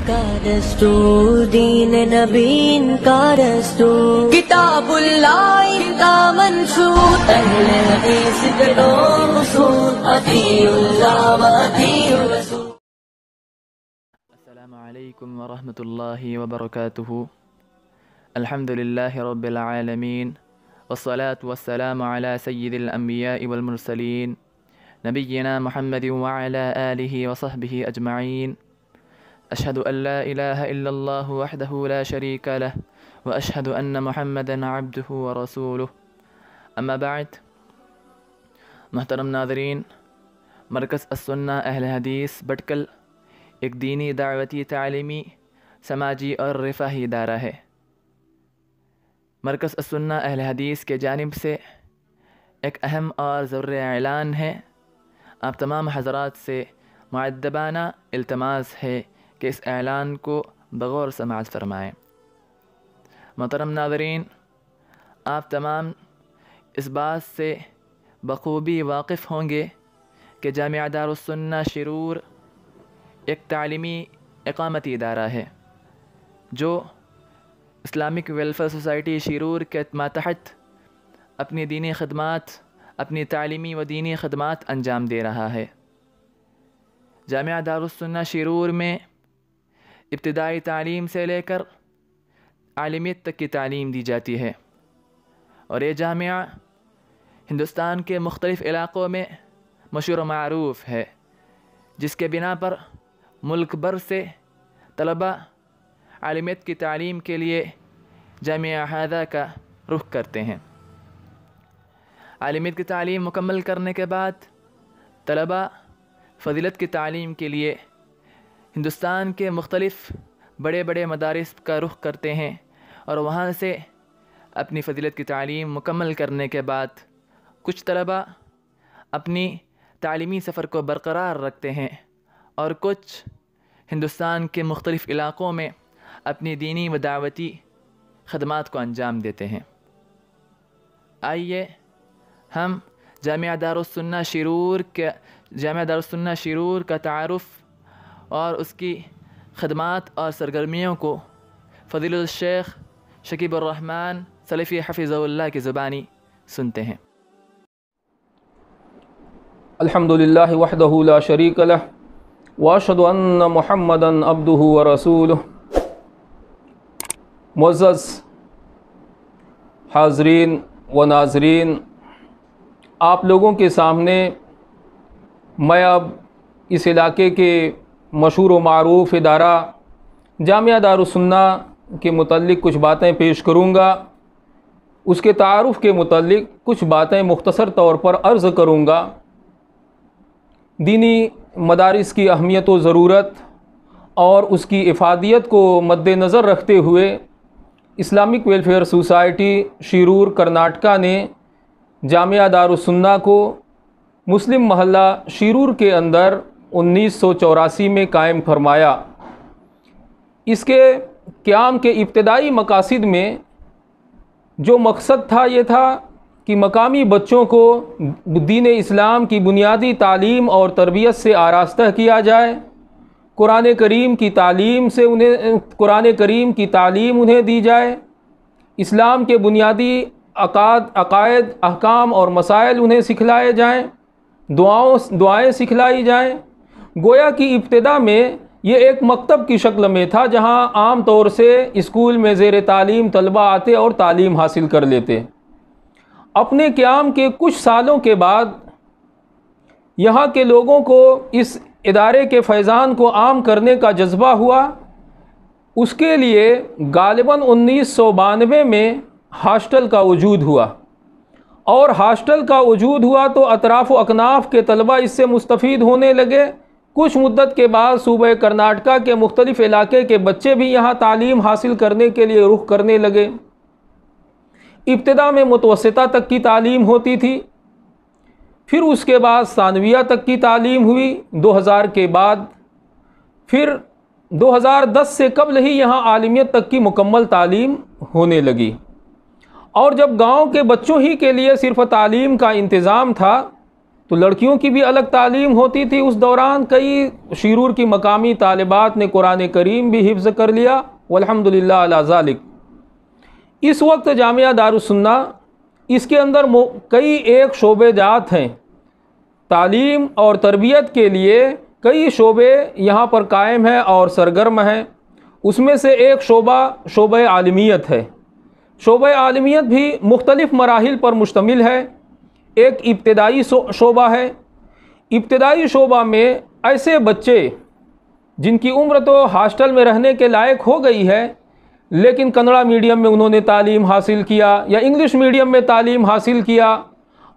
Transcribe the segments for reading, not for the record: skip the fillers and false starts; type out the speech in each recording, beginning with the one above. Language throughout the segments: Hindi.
का दस्तूर, दीन नबीन का दस्तूर, किताबुल्लाह का मंशूर, अहले हदीस के दो उसूल, अतीउल्लाह व अतीउर रसूल। अस्सलामु अलैकुम व रहमतुल्लाहि व बरकातुहू। अल्हम्दुलिल्लाहि रब्बिल आलमीन वस्सलातु वस्सलामु अला सय्यिदिल अंबिया'i वल मुरसलीन नबिय्यिना मुहम्मदिन व अला आलिहि व सहबिहि अजमईन। अशहदु अन ला इलाहा इल्लल्लाहु वहदहु ला शरीका लह व अशहदु अन्न मुहम्मदन अब्दुहु व रसूलुहु। अम्मा बाद, मोहतरम नाज़रीन, मरकज़ अस्सुन्ना अहले हदीस भटकल एक दीनी, दावती, तालीमी, समाजी और रिफ़ाही इदारा है। मरकज़ अस्सुन्ना अहले हदीस के जानिब से एक अहम और ज़रूरी ऐलान है। आप तमाम हज़रात से मुअद्दबाना इल्तमास है कि इस ऐलान को बग़ौर समाअत फ़रमाएँ। मोहतरम नाज़रीन, आप तमाम इस बात से बख़ूबी वाक़िफ़ होंगे कि जामिया दारुस्सुन्ना शिरूर एक तालीमी इक़ामती इदारा है जो इस्लामिक वेलफेयर सोसाइटी शिरूर के मातहत अपनी दीनी ख़दमात, अपनी तालीमी व दीनी ख़दमात अंजाम दे रहा है। जामिया दारुस्सुन्ना शिरूर में इब्तिदाई तालीम से लेकर आलिमियत तक की तालीम दी जाती है और ये जामिया हिंदुस्तान के मुख्तलिफ़ इलाक़ों में मशहूर व मारूफ़ है, जिसके बिना पर मुल्क भर से तलबा आलिमियत की तालीम के लिए जामिया हादा का रुख करते हैं। आलिमियत की तालीम मुकम्मल करने के बाद तलबा फ़ज़ीलत की तालीम के लिए हिंदुस्तान के मुख्तलिफ़ बड़े बड़े मदारिस का रुख करते हैं और वहाँ से अपनी फ़ज़ीलत की तालीम मुकम्मल करने के बाद कुछ तलबा अपनी तालीमी सफ़र को बरक़रार रखते हैं और कुछ हिंदुस्तान के मुख्तलिफ़ इलाक़ों में अपनी दीनी व दावती ख़दमात को अंजाम देते हैं। आइए हम जामिया दारुस्सुन्ना शिरूर का तारुफ़ और उसकी ख़दमात और सरगर्मियों को फ़ज़ीलुल शेख शकीबुर रहमान सलफ़ी हफ़िज़हुल्लाह की ज़ुबानी सुनते हैं। अल्हम्दुलिल्लाहि वहदहु ला शरीक लह व अशहदु अन्न मुहम्मदन अब्दुहु व रसूलुहु। मुअज़्ज़ज़ हाज़रीन व नाज़रीन, आप लोगों के सामने मैं अब इस इलाके के मशहूर व मारूफ़ इदारा जामिया दारुस्सुन्ना के मुतल्लिक़ कुछ बातें पेश करूँगा। उसके तारुफ़ के मुतल्लिक़ कुछ बातें मुख्तसर तौर पर अर्ज़ करूँगा। दीनी मदारिस की अहमियत व ज़रूरत और उसकी इफ़ादियत को मद्देनज़र रखते हुए Islamic welfare society Shirur Karnataka ने जामिया दारुस्सुन्ना को मुस्लिम महल्ला शिरूर के अंदर 1984 में कायम फरमाया। इसके क़याम के इब्तिदाई मकासिद में जो मकसद था ये था कि मकामी बच्चों को दीन इस्लाम की बुनियादी तालीम और तरबियत से आरास्ता किया जाए, कुरान करीम की तालीम उन्हें दी जाए, इस्लाम के बुनियादी अकायद, अहकाम और मसाइल उन्हें सिखलाए जाएं, दुआएं सिखलाई जाएं। गोया की इब्तिदा में ये एक मकतब की शक्ल में था जहां आम तौर से स्कूल में ज़ेर तालीम तलबा आते और तालीम हासिल कर लेते। अपने क़याम के कुछ सालों के बाद यहाँ के लोगों को इस इदारे के फैज़ान को आम करने का जज्बा हुआ। उसके लिए गालिबन 1992 में हॉस्टल का वजूद हुआ और हॉस्टल का वजूद हुआ तो अतराफ़ व अकनाफ़ के तलबा इससे मुस्तफ़ीद होने लगे। कुछ मुद्दत के बाद सूबे कर्नाटका के मुख्तलिफ़ इलाके के बच्चे भी यहाँ तालीम हासिल करने के लिए रुख करने लगे। इब्तिदा में मुतवस्सिता तक की तालीम होती थी, फिर उसके बाद सानविया तक की तालीम हुई 2000 के बाद, फिर 2010 से कबल ही यहाँ आलिमियत तक की मुकम्मल तालीम होने लगी। और जब गांव के बच्चों ही के लिए सिर्फ़ तालीम का इंतज़ाम था तो लड़कियों की भी अलग तालीम होती थी। उस दौरान कई शीरूर की मकामी तालिबात ने कुरान करीम भी हिफ्ज़ कर लिया, वल्हम्दुलिल्लाह अला ज़ालिक। इस वक्त जामिया दारुस्सुन्ना, इसके अंदर कई एक शोबे जात हैं, तालीम और तरबियत के लिए कई शोबे यहाँ पर कायम हैं और सरगर्म हैं। उसमें से एक शोबा आलमियत है। शोबा आलमियत भी मुख्तलिफ़ मराहिल पर मुश्तमिल है। एक इब्तदाई शोबा है। इब्तदाई शोबा में ऐसे बच्चे जिनकी उम्र तो हॉस्टल में रहने के लायक हो गई है, लेकिन कन्नड़ा मीडियम में उन्होंने तालीम हासिल किया या इंग्लिश मीडियम में तालीम हासिल किया,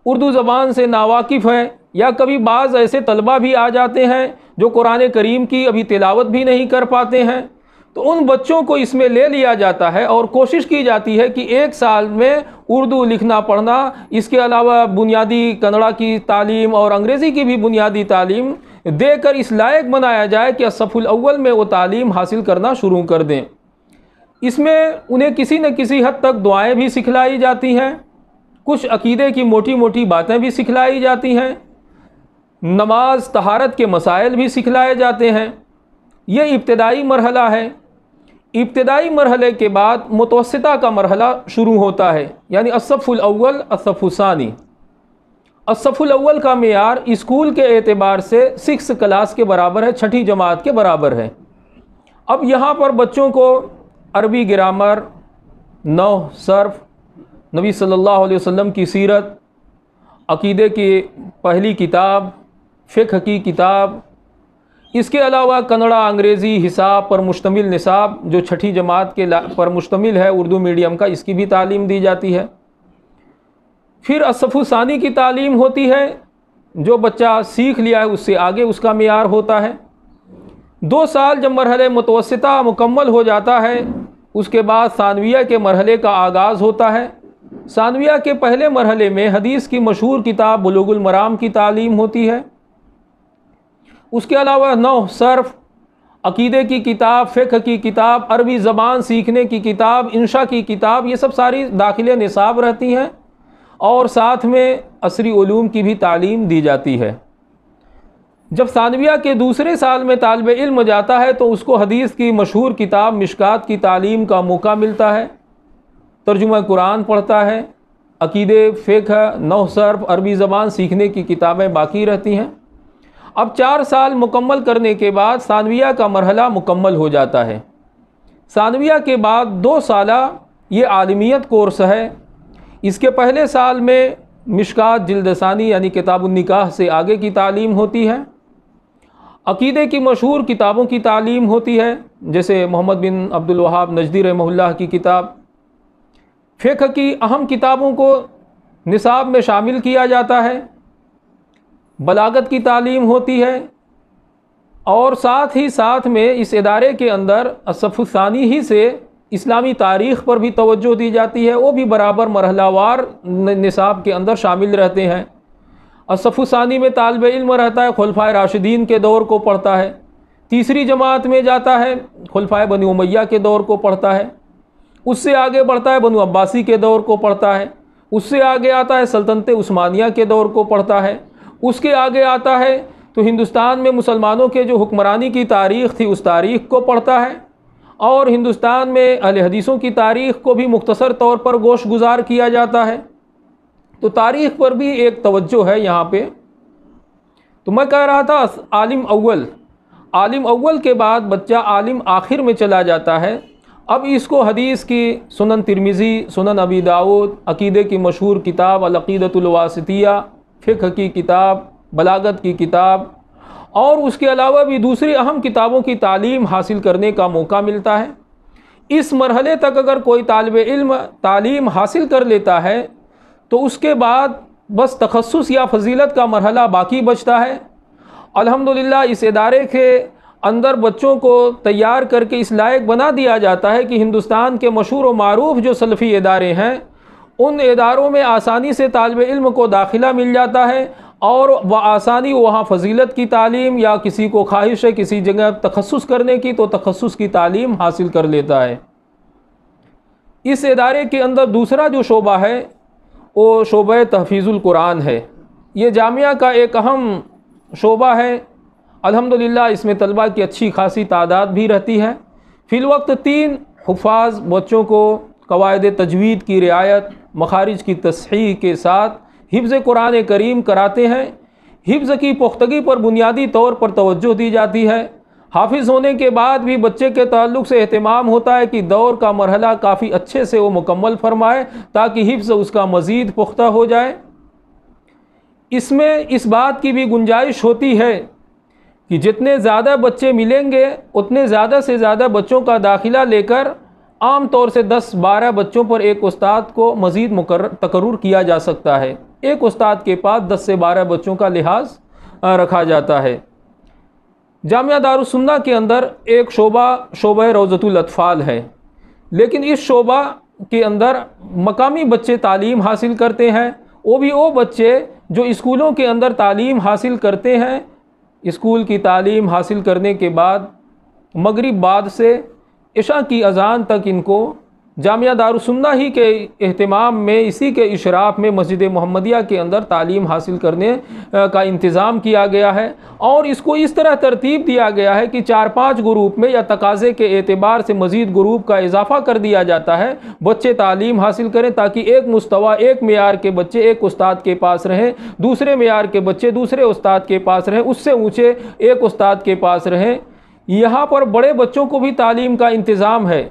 उर्दू ज़बान से नावाकिफ़ हैं, या कभी बाज़ ऐसे तलबा भी आ जाते हैं जो कुरान करीम की अभी तिलावत भी नहीं कर पाते हैं, तो उन बच्चों को इसमें ले लिया जाता है और कोशिश की जाती है कि एक साल में उर्दू लिखना पढ़ना, इसके अलावा बुनियादी कन्नड़ा की तालीम और अंग्रेज़ी की भी बुनियादी तालीम देकर इस लायक बनाया जाए कि सफ़ुल अव्वल में वो तालीम हासिल करना शुरू कर दें। इसमें उन्हें किसी न किसी हद तक दुआएं भी सिखलाई जाती हैं, कुछ अकीदे की मोटी मोटी बातें भी सिखलाई जाती हैं, नमाज तहारत के मसाइल भी सिखलाए जाते हैं। ये इब्तदाई मरहला है। इब्तदाई मरहले के बाद मुतवस्सिता का मरहला शुरू होता है, यानी अस्सफ़ुल अव्वल अस्सफ़ुल सानी। अस्सफ़ुल अव्वल का मेयार स्कूल के एतबार से 6 क्लास के बराबर है, 6ठी जमात के बराबर है। अब यहाँ पर बच्चों को अरबी ग्रामर, नहव, सर्फ़, नबी सल्लल्लाहु अलैहि वसल्लम की सीरत, अकीदे की पहली किताब, फ़िक़्ह की किताब, इसके अलावा कन्नड़ा, अंग्रेज़ी, हिसाब पर मुश्तमिल निसाब जो 6ठी जमात के पर मुश्तमिल है उर्दू मीडियम का, इसकी भी तालीम दी जाती है। फिर अस्सफ़ुल सानी की तालीम होती है, जो बच्चा सीख लिया है उससे आगे उसका मेयार होता है। 2 साल जब मरहले मुतवस्सिता मुकम्मल हो जाता है, उसके बाद सानविया के मरहले का आगाज़ होता है। सानविया के पहले मरहले में हदीस की मशहूर किताब बुलूगुल मराम की तालीम होती है। उसके अलावा नहव, सर्फ़, अकीदे की किताब, फ़िक़्ह की किताब, अरबी ज़बान सीखने की किताब, इंशा की किताब, ये सब सारी दाखिले निसाब रहती हैं और साथ में असरी उलूम की भी तालीम दी जाती है। जब सानविया के दूसरे साल में तालिब इल्म जाता है तो उसको हदीस की मशहूर किताब मिशकात की तालीम का मौका मिलता है। तर्जुमा कुरान पढ़ता है, अकीदे, फ़िक़्ह, नहव, सर्फ़, अरबी ज़बान सीखने की किताबें बाकी रहती हैं। अब 4 साल मुकम्मल करने के बाद सानविया का मरहला मुकम्मल हो जाता है। सानविया के बाद 2 साला ये आलमियत कोर्स है। इसके पहले साल में मिशकात जिल्दसानी यानी किताबुन निकाह से आगे की तालीम होती है। अकीदे की मशहूर किताबों की तालीम होती है, जैसे मोहम्मद बिन अब्दुल वहाब नजदी रहमहुल्लाह की किताब। फ़िक़्ह की अहम किताबों को निसाब में शामिल किया जाता है। बलागत की तालीम होती है और साथ ही साथ में इस इदारे के अंदर अस्सफ़ुल सानी ही से इस्लामी तारीख़ पर भी तवज्जो दी जाती है। वो भी बराबर मरहलावार निसाब के अंदर शामिल रहते हैं। अस्सफ़ुल सानी में तालिब इल्म रहता है, खुलफ़ाए राशिदीन के दौर को पढ़ता है। तीसरी जमात में जाता है, खुलफ़ाए बनी उमैया के दौर को पढ़ता है। उससे आगे बढ़ता है, बनु अब्बासी के दौर को पढ़ता है। उससे आगे आता है, सल्तनत उस्मानिया के दौर को पढ़ता है। उसके आगे आता है तो हिंदुस्तान में मुसलमानों के जो हुक्मरानी की तारीख़ थी उस तारीख़ को पढ़ता है और हिंदुस्तान में अहले हदीसों की तारीख़ को भी मुख्तसर तौर पर गोश गुजार किया जाता है। तो तारीख़ पर भी एक तवज्जो है यहाँ पे। तो मैं कह रहा था आलिम अव्वल, आलिम अव्वल के बाद बच्चा आलिम आखिर में चला जाता है। अब इसको हदीस की सुनन तिरमिज़ी, सुनन अबी दाऊद, अकीदे की मशहूर किताब अल अक़ीदतुल वासितिया, फ़िक़्ह की किताब, बलागत की किताब और उसके अलावा भी दूसरी अहम किताबों की तालीम हासिल करने का मौका मिलता है। इस मरहले तक अगर कोई तालिब इल्म तालीम हासिल कर लेता है तो उसके बाद बस तखस्सुस या फजीलत का मरहला बाकी बचता है। अल्हम्दुलिल्लाह इस इदारे के अंदर बच्चों को तैयार करके इस लायक बना दिया जाता है कि हिंदुस्तान के मशहूर व मारूफ जो सलफ़ी इदारे हैं उन इदारों में आसानी से तालिब इल्म को दाखिला मिल जाता है और आसानी वहाँ फजीलत की तालीम या किसी को ख्वाहिश है किसी जगह तखस्सुस करने की तो तखस्सुस की तालीम हासिल कर लेता है। इस इदारे के अंदर दूसरा जो शोबा है वो शोबा तहफ़ीज़ुल कुरान है। ये जामिया का एक अहम शोबा है। अल्हम्दुलिल्लाह इसमें तलबा की अच्छी खासी तादाद भी रहती है। फ़िलवक्त 3 हुफ़ाज़ बच्चों को क़वायद तजवीद की रियायत, मखारिज की तस्हीह के साथ हिफ्ज़ कुरान करीम कराते हैं। हिफ्ज़ की पुख्तगी पर बुनियादी तौर पर तवज्जो दी जाती है। हाफिज़ होने के बाद भी बच्चे के ताल्लुक़ से एहतमाम होता है कि दौर का मरहला काफ़ी अच्छे से वो मुकम्मल फरमाए ताकि हिफ्ज़ उसका मज़ीद पुख्ता हो जाए। इसमें इस बात की भी गुंजाइश होती है कि जितने ज़्यादा बच्चे मिलेंगे उतने ज़्यादा से ज़्यादा बच्चों का दाखिला लेकर आम तौर से 10-12 बच्चों पर एक उस्ताद को मज़ीद तकर्रुर किया जा सकता है। एक उस्ताद के पास 10 से 12 बच्चों का लिहाज रखा जाता है। जामिया दारुस सुन्ना के अंदर एक शोबा रौज़तुल अत्फ़ाल है, लेकिन इस शोबा के अंदर मकामी बच्चे तालीम हासिल करते हैं। वो बच्चे जो स्कूलों के अंदर तालीम हासिल करते हैं, स्कूल की तालीम हासिल करने के बाद मगरिब बाद से इशा की अज़ान तक इनको जामिया दारुस सुन्ना ही के एहतमाम में, इसी के इशराफ में मस्जिद मोहम्मदिया के अंदर तालीम हासिल करने का इंतज़ाम किया गया है। और इसको इस तरह तरतीब दिया गया है कि 4-5 ग्रुप में या तकाज़े के एतबार से मज़ीद ग्रुप का इजाफ़ा कर दिया जाता है। बच्चे तालीम हासिल करें ताकि एक मुस्तवा, एक मेयार के बच्चे एक उस्ताद के पास रहें, दूसरे मेयार के बच्चे दूसरे उस्ताद के पास रहें, उससे ऊँचे एक उस्ताद के पास रहें। यहाँ पर बड़े बच्चों को भी तालीम का इंतज़ाम है,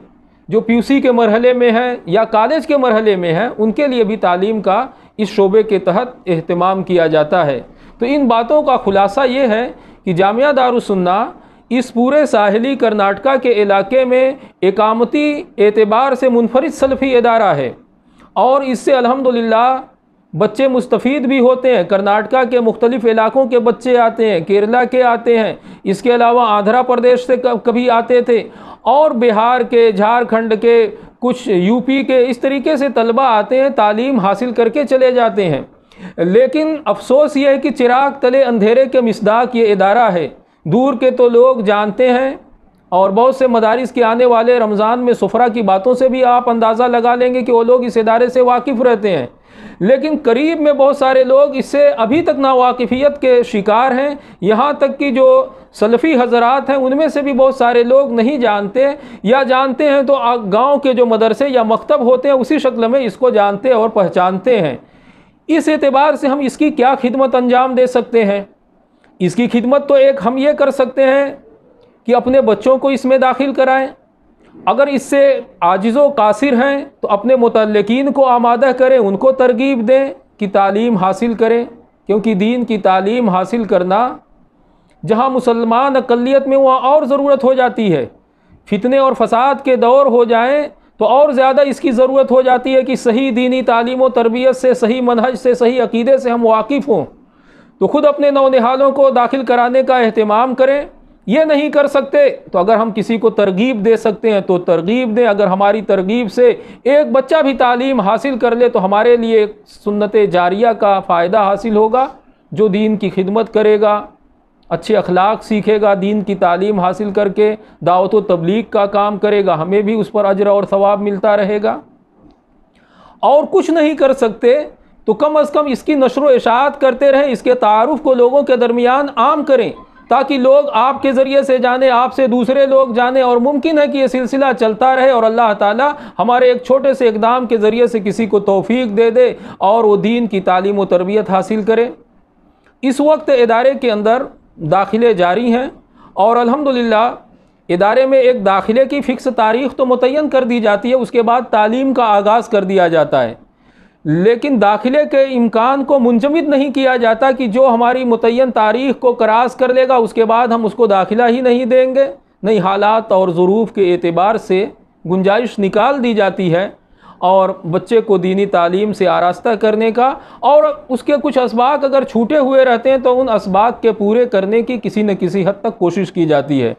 जो पीयूसी के मरहले में हैं या कॉलेज के मरहले में हैं, उनके लिए भी तालीम का इस शोबे के तहत एहतमाम किया जाता है। तो इन बातों का खुलासा ये है कि जामिया दारुस सुन्ना इस पूरे साहिली कर्नाटका के इलाके में इकामती एतबार से मुनफरिद सलफ़ी इदारा है और इससे अल्हम्दुलिल्लाह बच्चे मुस्तफ़ीद भी होते हैं। कर्नाटका के मुख्तलिफ़ इलाक़ों के बच्चे आते हैं, केरला के आते हैं, इसके अलावा आंध्र प्रदेश से कभी आते थे और बिहार के, झारखंड के, कुछ यूपी के, इस तरीके से तलबा आते हैं, तालीम हासिल करके चले जाते हैं। लेकिन अफसोस ये है कि चिराग तले अंधेरे के मिसदाक ये इदारा है। दूर के तो लोग जानते हैं और बहुत से मदारिस के आने वाले रमज़ान में सुफरा की बातों से भी आप अंदाज़ा लगा लेंगे कि वो लोग इस इदारे से वाकिफ़ रहते हैं, लेकिन करीब में बहुत सारे लोग इससे अभी तक नावाकिफियत के शिकार हैं। यहाँ तक कि जो सलफ़ी हज़रात हैं उनमें से भी बहुत सारे लोग नहीं जानते, या जानते हैं तो गांव के जो मदरसे या मकतब होते हैं उसी शक्ल में इसको जानते और पहचानते हैं। इस एतबार से हम इसकी क्या खिदमत अंजाम दे सकते हैं? इसकी खिदमत तो एक हम ये कर सकते हैं कि अपने बच्चों को इसमें दाखिल कराएं। अगर इससे आजिज़ो कासिर हैं तो अपने मुतल्लिकीन को आमादा करें, उनको तरगीब दें कि तालीम हासिल करें, क्योंकि दीन की तालीम हासिल करना जहाँ मुसलमान अक़लियत में वहाँ और ज़रूरत हो जाती है। फितने और फसाद के दौर हो जाएं तो और ज़्यादा इसकी ज़रूरत हो जाती है कि सही दीनी तालीम व तरबियत से, सही मनहज से, सही अक़ीदे से हम वाकिफ़ हों। तो ख़ुद अपने नौनिहालों को दाखिल कराने का एहतमाम करें। ये नहीं कर सकते तो अगर हम किसी को तरगीब दे सकते हैं तो तरगीब दें। अगर हमारी तरगीब से एक बच्चा भी तालीम हासिल कर ले तो हमारे लिए सुन्नत जारिया का फ़ायदा हासिल होगा। जो दीन की खिदमत करेगा, अच्छे अखलाक सीखेगा, दीन की तालीम हासिल करके दावत व तबलीग का काम करेगा, हमें भी उस पर अजर और सवाब मिलता रहेगा। और कुछ नहीं कर सकते तो कम अज़ कम इसकी नशर व इशाअत करते रहें, इसके तारुफ़ को लोगों के दरमियान आम करें ताकि लोग आपके ज़रिए से जाने, आपसे दूसरे लोग जाने, और मुमकिन है कि ये सिलसिला चलता रहे और अल्लाह ताला हमारे एक छोटे से इक़दाम के ज़रिए से किसी को तौफ़ीक दे दे और वो दीन की तालीम व तरबियत हासिल करे। इस वक्त इदारे के अंदर दाखिले जारी हैं और अल्हम्दुलिल्लाह इदारे में एक दाखिले की फ़िक्स तारीख़ तो मुतय्यन कर दी जाती है, उसके बाद तालीम का आगाज़ कर दिया जाता है, लेकिन दाखिले के इम्कान को मुंजमद नहीं किया जाता कि जो हमारी मुतय्यन तारीख़ को क्रॉस कर लेगा उसके बाद हम उसको दाखिला ही नहीं देंगे। नहीं, हालात और ज़रूफ़ के एतबार से गुंजाइश निकाल दी जाती है और बच्चे को दीनी तालीम से आरास्ता करने का, और उसके कुछ असबाक अगर छूटे हुए रहते हैं तो उन असबाक के पूरे करने की किसी न किसी हद तक कोशिश की जाती है।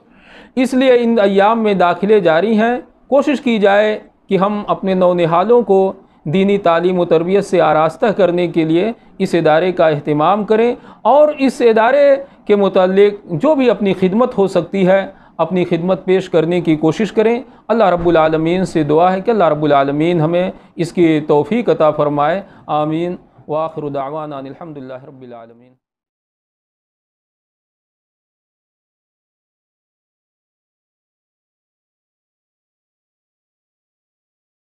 इसलिए इन अय्याम में दाखिले जारी हैं। कोशिश की जाए कि हम अपने नौनिहालों को दीनी तालीम व तरबियत से आरास्ता करने के लिए इस इदारे का अहतमाम करें और इस इदारे के मुताल्लिक़ जो भी अपनी खिदमत हो सकती है अपनी खिदमत पेश करने की कोशिश करें। अल्लाह रब्बुल आलमीन से दुआ है कि अल्लाह रब्बुल आलमीन हमें इसकी तौफ़ीक़ अता फ़रमाए। आमीन। व आखिरु दावाना अनिल हम्दुलिल्लाहि रब्बिल आलमीन।